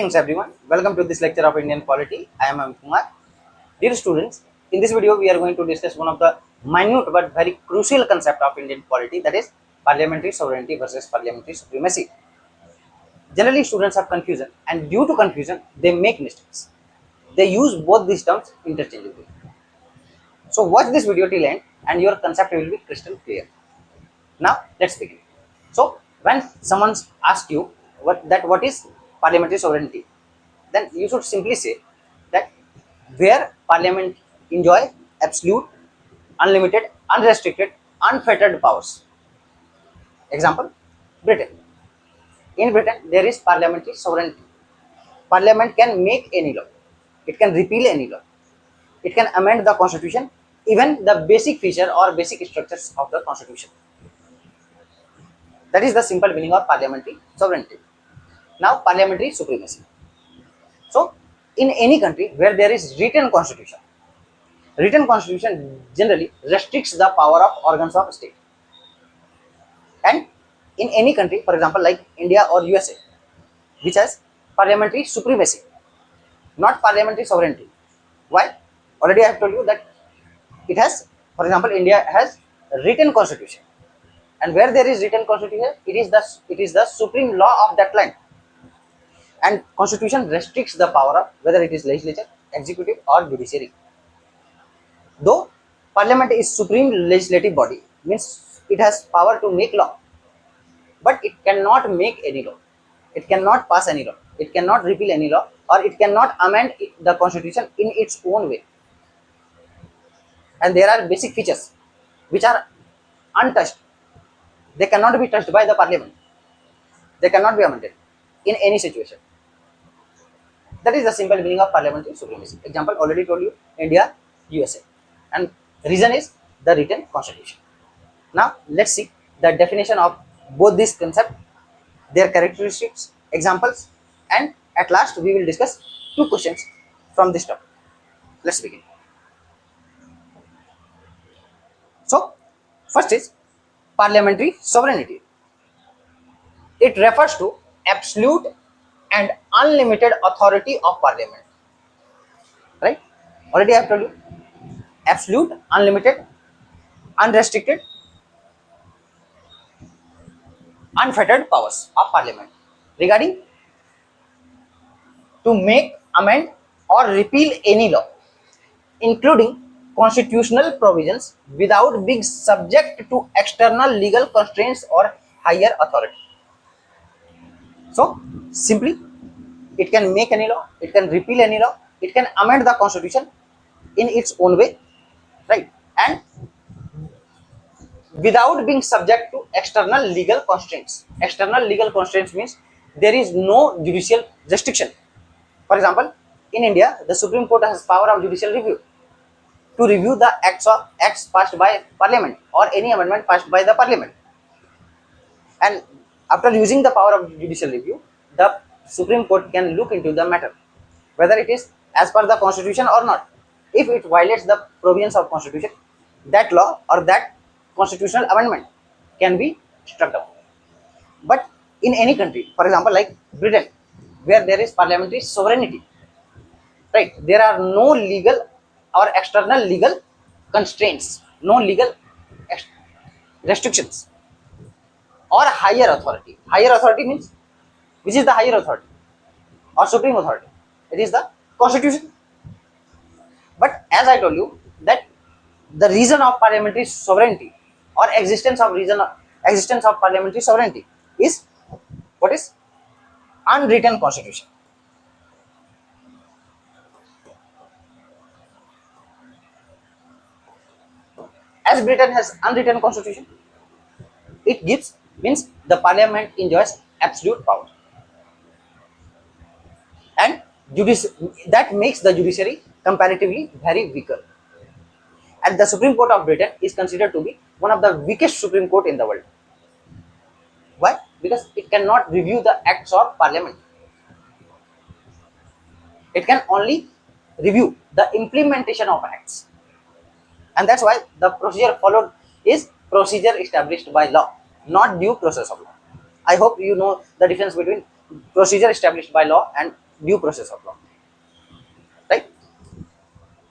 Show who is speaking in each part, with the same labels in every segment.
Speaker 1: Greetings everyone. Welcome to this lecture of Indian polity. I am Amit Kumar. Dear students, in this video we are going to discuss one of the minute but very crucial concept of Indian polity, that is parliamentary sovereignty versus parliamentary supremacy. Generally students have confusion, and due to confusion they make mistakes. They use both these terms interchangeably. So watch this video till end and your concept will be crystal clear. Now let's begin. So when someone asks you what is parliamentary sovereignty, then you should simply say that where parliament enjoy absolute, unlimited, unrestricted, unfettered powers. Example, Britain. In Britain there is parliamentary sovereignty. Parliament can make any law, it can repeal any law, it can amend the constitution, even the basic feature or basic structures of the constitution. That is the simple meaning of parliamentary sovereignty. Now parliamentary supremacy. So in any country where there is written constitution generally restricts the power of organs of state. And in any country, for example like India or USA, which has parliamentary supremacy, not parliamentary sovereignty. Why? Already I have told you that it has, for example, India has written constitution, and where there is written constitution, it is the supreme law of that land. And constitution restricts the power of whether it is legislature, executive or judiciary. Though parliament is supreme legislative body, means it has power to make law, but it cannot make any law, it cannot pass any law, it cannot repeal any law, or it cannot amend the constitution in its own way. And there are basic features which are untouched. They cannot be touched by the parliament, they cannot be amended in any situation. That is the simple meaning of parliamentary supremacy. Example already told you, India, USA, and reason is the written constitution. Now let's see the definition of both these concepts, their characteristics, examples, and at last we will discuss two questions from this topic. Let's begin. So first is parliamentary sovereignty. It refers to absolute and unlimited authority of parliament. Right? Already I have told you, absolute, unlimited, unrestricted, unfettered powers of parliament regarding to make, amend or repeal any law, including constitutional provisions, without being subject to external legal constraints or higher authority. So simply, it can make any law, it can repeal any law, it can amend the constitution in its own way, right? And without being subject to external legal constraints. External legal constraints means there is no judicial restriction. For example, in India, the Supreme Court has power of judicial review to review the acts passed by parliament or any amendment passed by the parliament. And after using the power of judicial review, the Supreme Court can look into the matter, whether it is as per the constitution or not. If it violates the provisions of constitution, that law or that constitutional amendment can be struck down. But in any country, for example like Britain, where there is parliamentary sovereignty, right, there are no legal or external legal constraints, no legal restrictions or higher authority. Higher authority means, which is the higher authority or supreme authority? It is the constitution. But as I told you that the reason of parliamentary sovereignty or existence of parliamentary sovereignty is what is unwritten constitution. As Britain has unwritten constitution, it gives, means the parliament enjoys absolute power, and that makes the judiciary comparatively very weaker. And the Supreme Court of Britain is considered to be one of the weakest Supreme Court in the world. Why? Because it cannot review the acts of parliament. It can only review the implementation of acts. And that's why the procedure followed is procedure established by law, not due process of law. I hope you know the difference between procedure established by law and due process of law, right?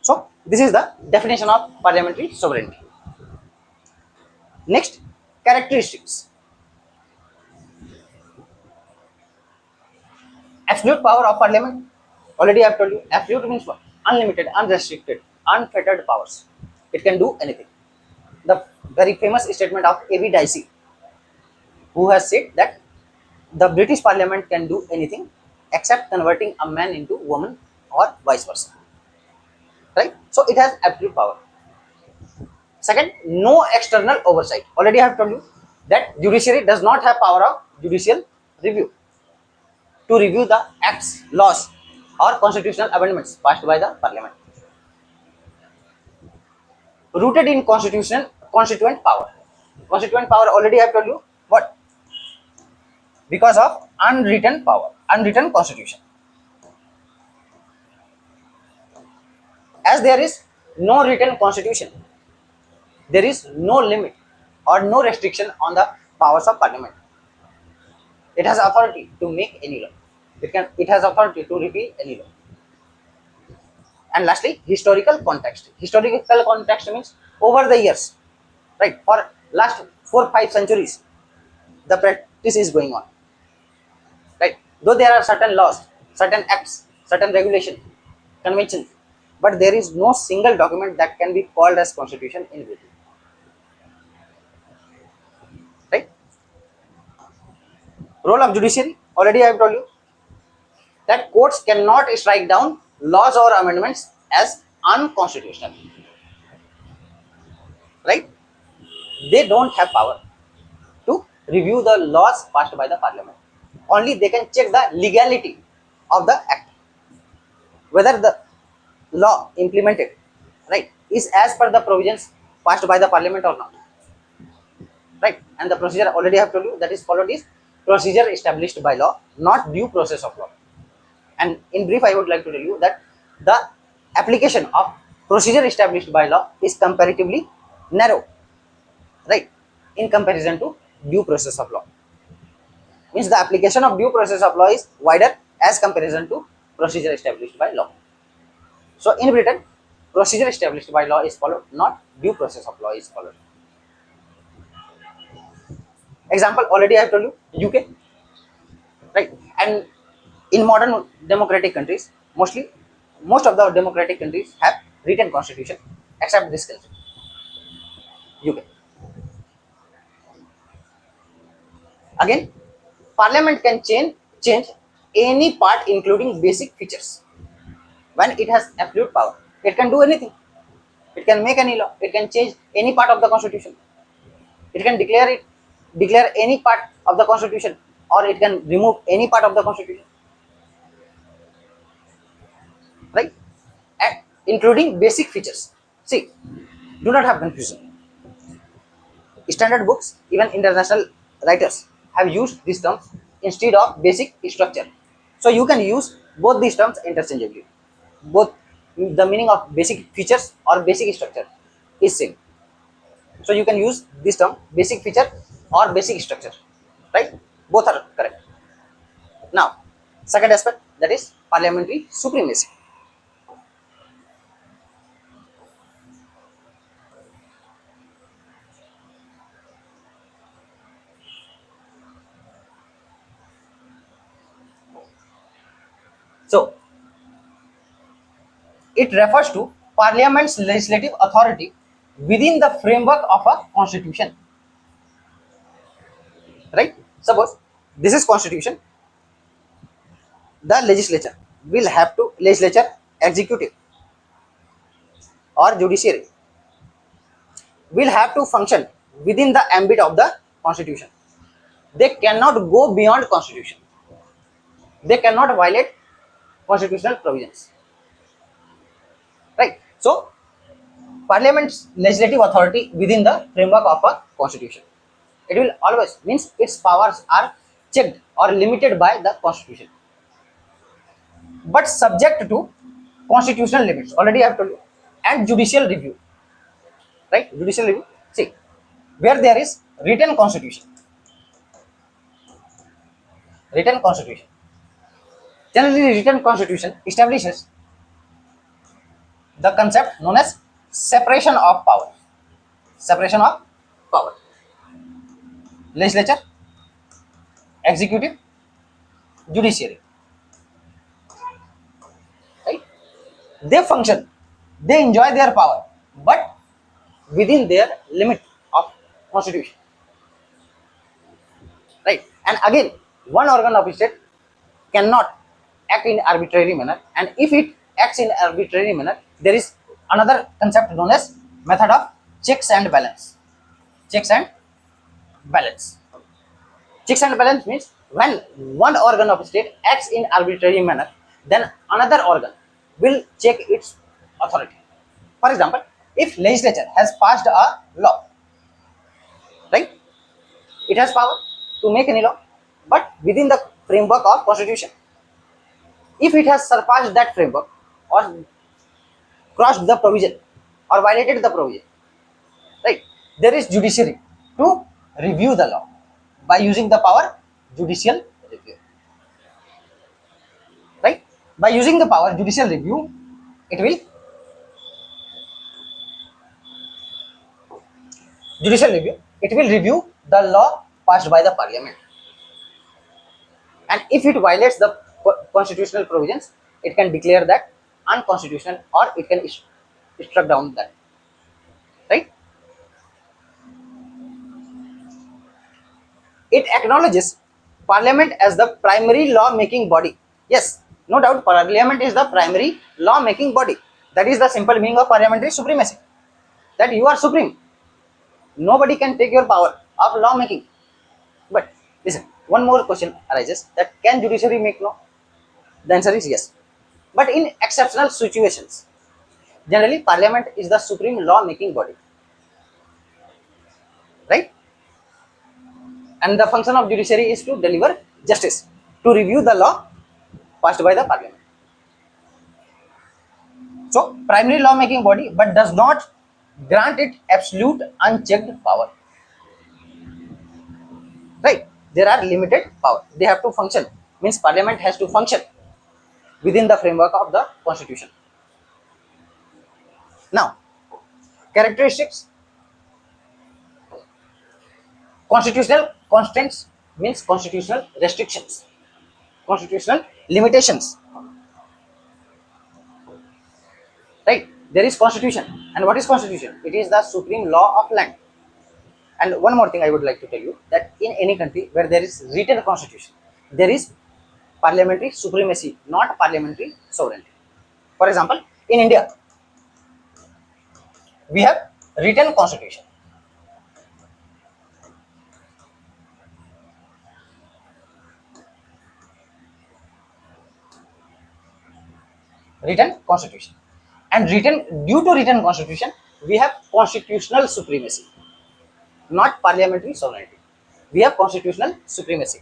Speaker 1: So this is the definition of parliamentary sovereignty. Next, characteristics. Absolute power of parliament. Already I have told you, absolute means what? Unlimited, unrestricted, unfettered powers. It can do anything. The very famous statement of A.V. Dicey, who has said that the British Parliament can do anything except converting a man into woman or vice versa. Right? So it has absolute power. Second, no external oversight. Already I have told you that judiciary does not have power of judicial review to review the acts, laws, or constitutional amendments passed by the parliament. Rooted in constitutional constituent power. Constituent power, already I have told you what? Because of unwritten power, unwritten constitution. As there is no written constitution, there is no limit or no restriction on the powers of parliament. It has authority to make any law. It has authority to repeal any law. And lastly, historical context. Historical context means over the years, right? For last 4-5 centuries, the practice is going on, right? Though there are certain laws, certain acts, certain regulation, conventions, but there is no single document that can be called as constitution in Britain, right? Role of judiciary. Already I have told you that courts cannot strike down laws or amendments as unconstitutional, right? They don't have power to review the laws passed by the parliament. Only they can check the legality of the act, whether the law implemented, right, is as per the provisions passed by the parliament or not, right? And the procedure, already I have told you, that is followed is procedure established by law, not due process of law. And in brief, I would like to tell you that the application of procedure established by law is comparatively narrow, right, in comparison to due process of law. Means the application of due process of law is wider as comparison to procedure established by law. So in Britain, procedure established by law is followed, not due process of law is followed. Example, already I have told you, UK, right? And in modern democratic countries, most of the democratic countries have written constitution, except this country, UK. Again, parliament can change any part including basic features. When it has absolute power, it can do anything. It can make any law. It can change any part of the constitution. It can declare any part of the constitution, or it can remove any part of the constitution, right? And including basic features. See, do not have confusion. Standard books, even international writers have used these terms instead of basic structure. So you can use both these terms interchangeably. Both the meaning of basic features or basic structure is same. So you can use this term basic feature or basic structure, right? Both are correct. Now, second aspect, that is parliamentary supremacy. So it refers to parliament's legislative authority within the framework of a constitution, right? Suppose this is constitution, the legislature, executive or judiciary will have to function within the ambit of the constitution. They cannot go beyond constitution. They cannot violate constitutional provisions, right? So parliament's legislative authority within the framework of a constitution, it will always means its powers are checked or limited by the constitution, but subject to constitutional limits. Already I have told you. And judicial review, right? Judicial review. See, where there is written constitution, Generally, written constitution establishes the concept known as separation of power. Separation of power. Legislature, executive, judiciary. Right? They function, they enjoy their power, but within their limit of constitution. Right? And again, one organ of state cannot act in arbitrary manner, and if it acts in arbitrary manner, there is another concept known as method of checks and balance. Checks and balance. Checks and balance means when one organ of state acts in arbitrary manner, then another organ will check its authority. For example, if legislature has passed a law, right, it has power to make any law, but within the framework of constitution. If it has surpassed that framework or crossed the provision or violated the provision, right, there is judiciary to review the law by using the power judicial review. Right? By using the power judicial review, it will review the law passed by the parliament, and if it violates the constitutional provisions, it can declare that unconstitutional or it can struck down that. Right? It acknowledges parliament as the primary law making body. Yes, no doubt, parliament is the primary law making body. That is the simple meaning of parliamentary supremacy, that you are supreme. Nobody can take your power of law making. But listen, one more question arises, that can judiciary make law? The answer is yes. But in exceptional situations, generally parliament is the supreme law making body. Right? And the function of judiciary is to deliver justice, to review the law passed by the parliament. So, primary law making body, but does not grant it absolute unchecked power. Right? There are limited power. They have to function. Means parliament has to function within the framework of the constitution. Now, characteristics. Constitutional constraints means constitutional restrictions, constitutional limitations. Right? There is constitution. And what is constitution? It is the supreme law of land. And one more thing I would like to tell you, that in any country where there is written constitution, there is parliamentary supremacy, not parliamentary sovereignty. For example, in India, we have written constitution. Written constitution. And due to written constitution, we have constitutional supremacy, not parliamentary sovereignty. We have constitutional supremacy.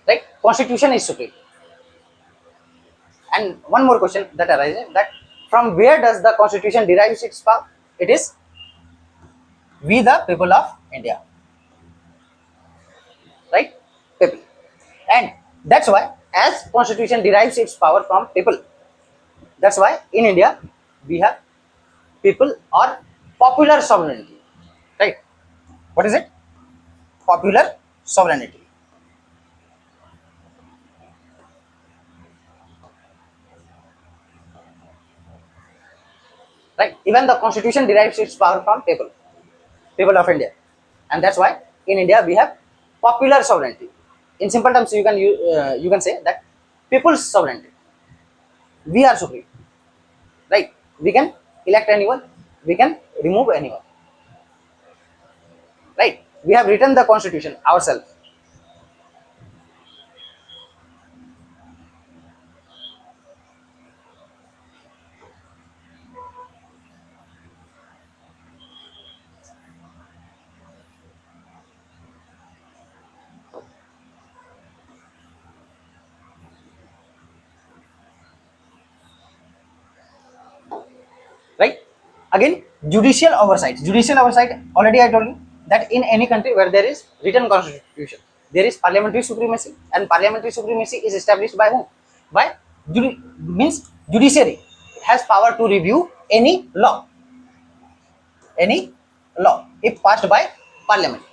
Speaker 1: Right? Constitution is supreme. And one more question that arises, that from where does the constitution derives its power? It is we the people of India. Right? People. And that's why as constitution derives its power from people, that's why in India we have people or popular sovereignty. Right? What is it? Popular sovereignty. Right? Even the constitution derives its power from people of India, and that's why in India we have popular sovereignty. In simple terms, you can say that people's sovereignty. We are supreme. Right? We can elect anyone, we can remove anyone. Right? We have written the constitution ourselves. Right? Again, judicial oversight. Judicial oversight, already I told you that in any country where there is written constitution, there is parliamentary supremacy, and parliamentary supremacy is established by whom? By means judiciary. It has power to review any law if passed by parliament,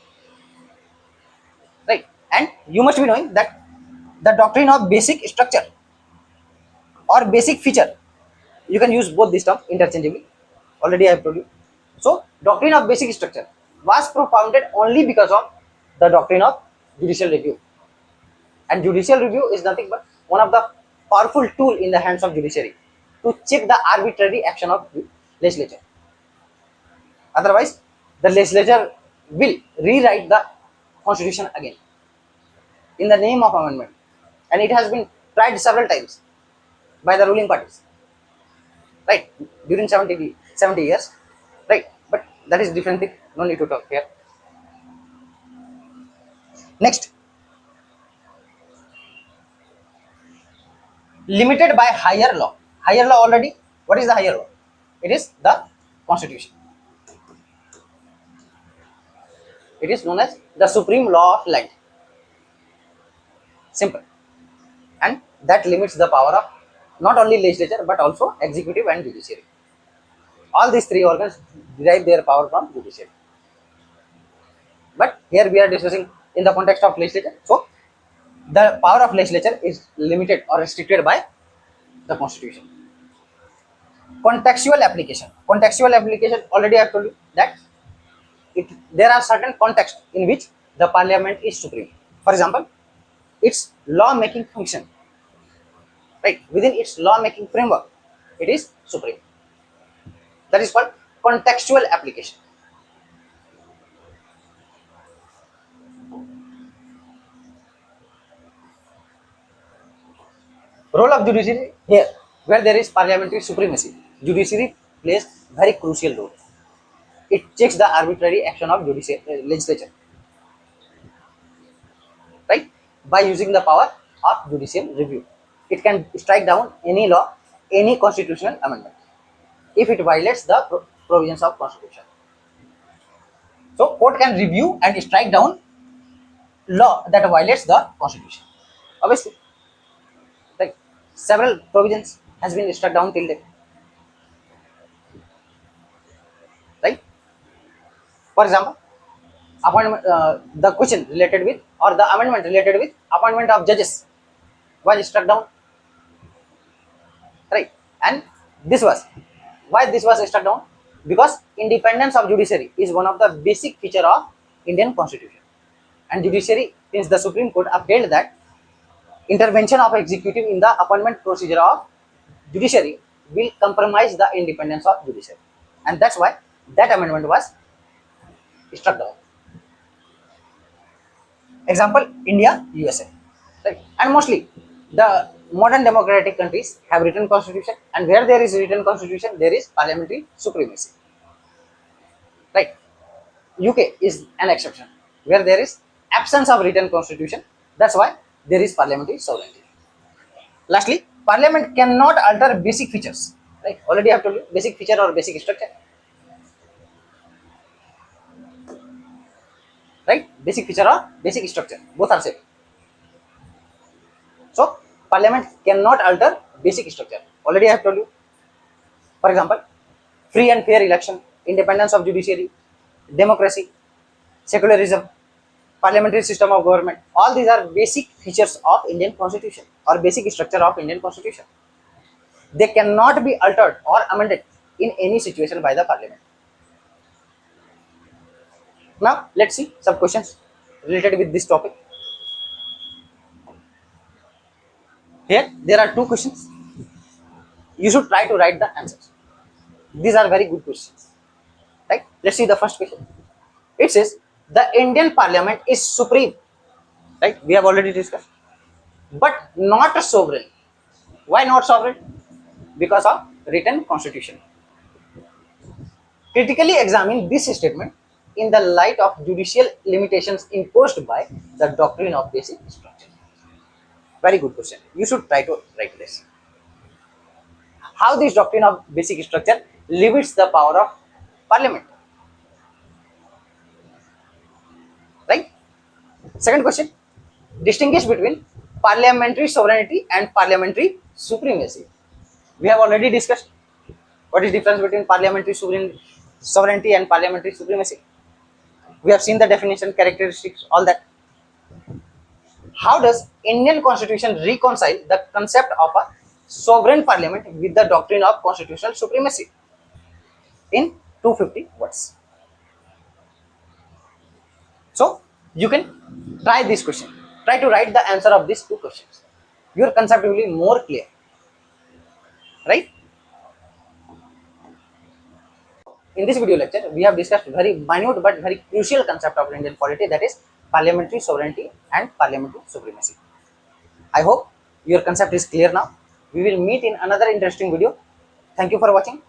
Speaker 1: right? And you must be knowing that the doctrine of basic structure or basic feature, you can use both these terms interchangeably, already I have told you. So doctrine of basic structure was propounded only because of the doctrine of judicial review, and judicial review is nothing but one of the powerful tool in the hands of judiciary to check the arbitrary action of legislature. Otherwise the legislature will rewrite the constitution again in the name of amendment, and it has been tried several times by the ruling parties, right, during 70 years, right? But that is different thing, no need to talk here. Next, limited by higher law. Higher law, already, what is the higher law? It is the constitution. It is known as the supreme law of land. Simple. And that limits the power of not only legislature but also executive and judiciary. All these three organs derive their power from judiciary. But here we are discussing in the context of legislature. So the power of legislature is limited or restricted by the constitution. Contextual application. Contextual application, already I have told you that there are certain contexts in which the parliament is supreme. For example, its law making function, right? Within its law making framework, it is supreme. That is called contextual application. Role of judiciary here, where there is parliamentary supremacy, judiciary plays very crucial role. It checks the arbitrary action of legislature, right? By using the power of judicial review, it can strike down any law, any constitutional amendment, if it violates the provisions of constitution. So court can review and strike down law that violates the constitution. Obviously, like several provisions has been struck down till date, right? For example, appointment, the question related with or the amendment related with appointment of judges was struck down, right? And this was why this was struck down, because independence of judiciary is one of the basic feature of Indian constitution, and judiciary, since the Supreme Court upheld that intervention of executive in the appointment procedure of judiciary will compromise the independence of judiciary, and that's why that amendment was struck down. Example, India, USA, right? And mostly the modern democratic countries have written constitution, and where there is written constitution there is parliamentary supremacy, right? UK is an exception where there is absence of written constitution, that's why there is parliamentary sovereignty. Lastly, parliament cannot alter basic features, right? Already I have told you basic feature or basic structure, right? Basic feature or basic structure, both are same. So parliament cannot alter basic structure, already I have told you. For example, free and fair election, independence of judiciary, democracy, secularism, parliamentary system of government, all these are basic features of Indian constitution or basic structure of Indian constitution. They cannot be altered or amended in any situation by the parliament. Now let's see some questions related with this topic. Here there are two questions. You should try to write the answers. These are very good questions, right? Let's see the first question. It says the Indian parliament is supreme, right? We have already discussed, but not sovereign. Why not sovereign? Because of written constitution. Critically examine this statement in the light of judicial limitations imposed by the doctrine of basic structure. Very good question. You should try to write this. How this doctrine of basic structure limits the power of Parliament. Right? Second question, distinguish between parliamentary sovereignty and parliamentary supremacy. We have already discussed what is difference between parliamentary sovereignty and parliamentary supremacy. We have seen the definition, characteristics, all that. How does Indian Constitution reconcile the concept of a sovereign parliament with the doctrine of constitutional supremacy? In 250 words. So you can try this question. Try to write the answer of these two questions. Your concept will be more clear. Right? In this video lecture, we have discussed very minute but very crucial concept of Indian polity, that is parliamentary sovereignty and parliamentary supremacy. I hope your concept is clear now. We will meet in another interesting video. Thank you for watching.